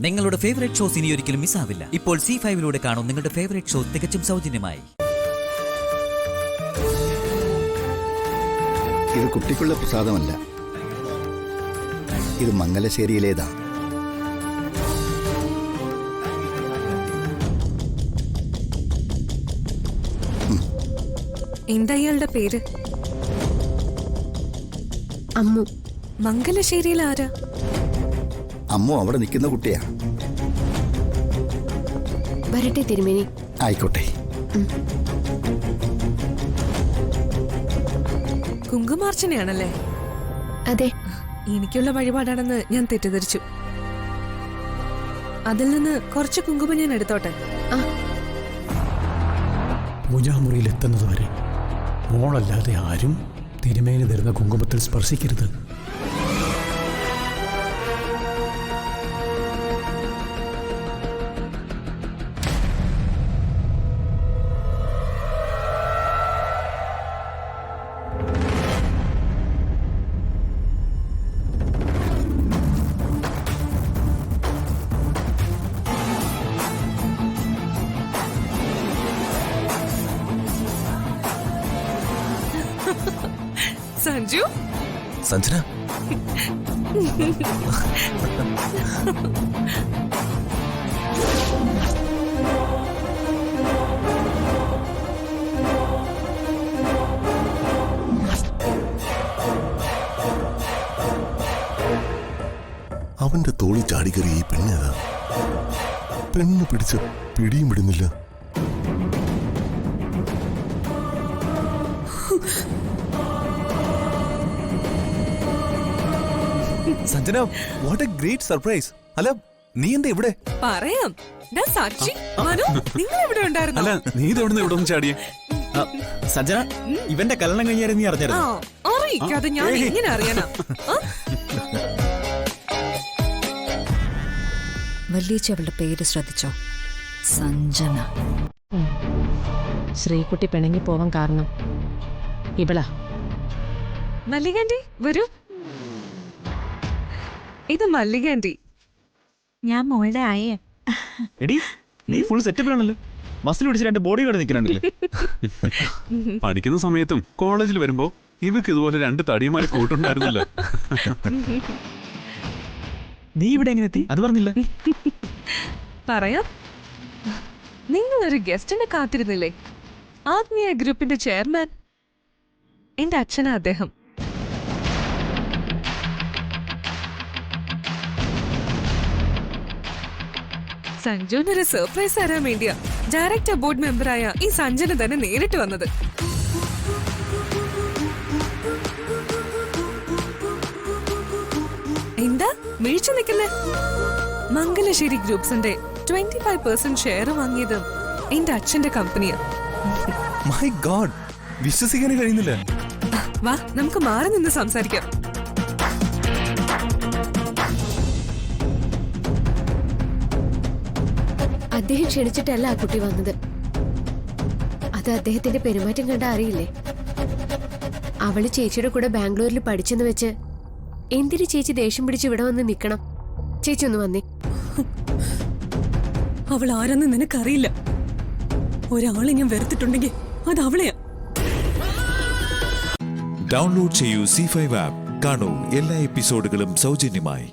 നിങ്ങളുടെ favourite shows ഇനി ഒരിക്കലും മിസ്സാവില്ല. ഇപ്പോൾ C5 കാണും നിങ്ങളുടെ ഫേവറേറ്റ് ഷോ തികച്ചും സൗജന്യമായി. ഇത് കുട്ടിക്കുള്ള പ്രസാദമല്ല, ഇത് മംഗലശ്ശേരിയിലേതാ. എന്താ ഇയാളുടെ പേര്? അമ്മു. മംഗലശ്ശേരിയിൽ ആരാ? അമ്മു അവിടെ നിൽക്കുന്ന കുട്ടിയാ. വരട്ടെ തിരുമേനി. ആയിക്കോട്ടെ. കുങ്കുമാർച്ചനയാണല്ലേ? അതെ. എനിക്കുള്ള വഴിപാടാണെന്ന് ഞാൻ തെറ്റിദ്ധരിച്ചു. അതിൽ നിന്ന് കുറച്ച് കുങ്കുമം ഞാൻ എടുത്തോട്ടെ. പൂജാമുറിയിൽ എത്തുന്നതുവരെ മോളല്ലാതെ ആരും തിരുമേനി തരുന്ന കുങ്കുമത്തിൽ സ്പർശിക്കരുത്. സഞ്ജു, സഞ്ജന, അവന്റെ തോളി ചാടിക്കറി ഈ പെണ്ണേതാ? പെണ്ണ് പിടിച്ച പിടിയും വിടുന്നില്ല. Sanjana, what A great surprise. അല്ല, നീ എന്താ ഇവിടെ? പറയാം. സാക്ഷി, മനു, നിങ്ങൾ ഇവിടെ ഉണ്ടായിരുന്നു? അല്ല, നീ ഇതെവിടുന്ന് ഇവിടെ ഒന്ന് ചാടിയേ? സഞ്ജന, ഇവന്റെ കല്യാണം കഴിഞ്ഞാലും നീ അറിഞ്ഞായിരുന്നു? അറിയിക്കാതെ ഞാൻ എങ്ങനെ അറിയാനാ? വല്യേച്ചി അവളുടെ പേര് ശ്രദ്ധിച്ചോ? സഞ്ജന. ശ്രീകുട്ടി പിണങ്ങി പോവാൻ കാരണം ഇവളാ. മല്ലികാന്റി വരൂ. ഇത് മല്ലികാന്റി. ഞാൻ മോളുടെ ആയേ. എടി, നീ ഫുൾ സെറ്റപ്പിലാണല്ലോ. മസിൽ പിടിച്ച് രണ്ട് ബോഡി കാർഡ് നിൽക്കണല്ലേ? പഠിക്കുന്ന സമയത്തും കോളേജിൽ വരുമ്പോ ഇവക്ക് ഇതുപോലെ രണ്ട് തടിയുമായി കൂട്ടുണ്ടായിരുന്നല്ലോ. നീ ഇവിടെ എങ്ങനെ എത്തി? അത് പറഞ്ഞില്ല. പറയാം. നിങ്ങളൊരു ഗസ്റ്റിനെ കാത്തിരുന്നില്ലേ? ആത്മീയ ഗ്രൂപ്പിന്റെ ചെയർമാൻ. എന്റെ അച്ഛനാ അദ്ദേഹം. സഞ്ജുവിനൊരു സർപ്രൈസ് തരാൻ വേണ്ടിയാ ഡയറക്ടർ ബോർഡ് മെമ്പറായ ഈ സഞ്ജന തന്നെ നേരിട്ട് വന്നത്. എന്താ വീഴ്ച നിൽക്കല്ലേ? മംഗലശ്ശേരി ഗ്രൂപ്പ്സിന്റെ 25% ഷെയർ വാങ്ങിയത് എന്റെ അച്ഛന്റെ കമ്പനിയാ. മൈ ഗോഡ്, വിശ്വസിക്കാൻ കഴിയുന്നില്ല. വാ, നമുക്ക് മാറി നിന്ന് സംസാരിക്കാം. അദ്ദേഹം ക്ഷണിച്ചിട്ടല്ല ആ കുട്ടി വന്നത്. അത് അദ്ദേഹത്തിന്റെ പെരുമാറ്റം കണ്ട അറിയില്ലേ? അവള് ചേച്ചിയുടെ കൂടെ ബാംഗ്ലൂരിൽ പഠിച്ചെന്ന് വെച്ച് എന്തിന് ചേച്ചി ദേഷ്യം പിടിച്ച് ഇവിടെ വന്ന് നിക്കണം? ചേച്ചി ഒന്ന് വന്നേ. അവൾ ആരെന്ന് നിനക്കറിയില്ല. ഒരാളെ ഞാൻ വെറുത്തിട്ടുണ്ടെങ്കിൽ അത് അവളെയാ. ഡൗൺലോഡ് ചെയ്യൂ C5 ആപ്പ്. കാണൂ എല്ലാ എപ്പിസോഡുകളും സൗജന്യമായി.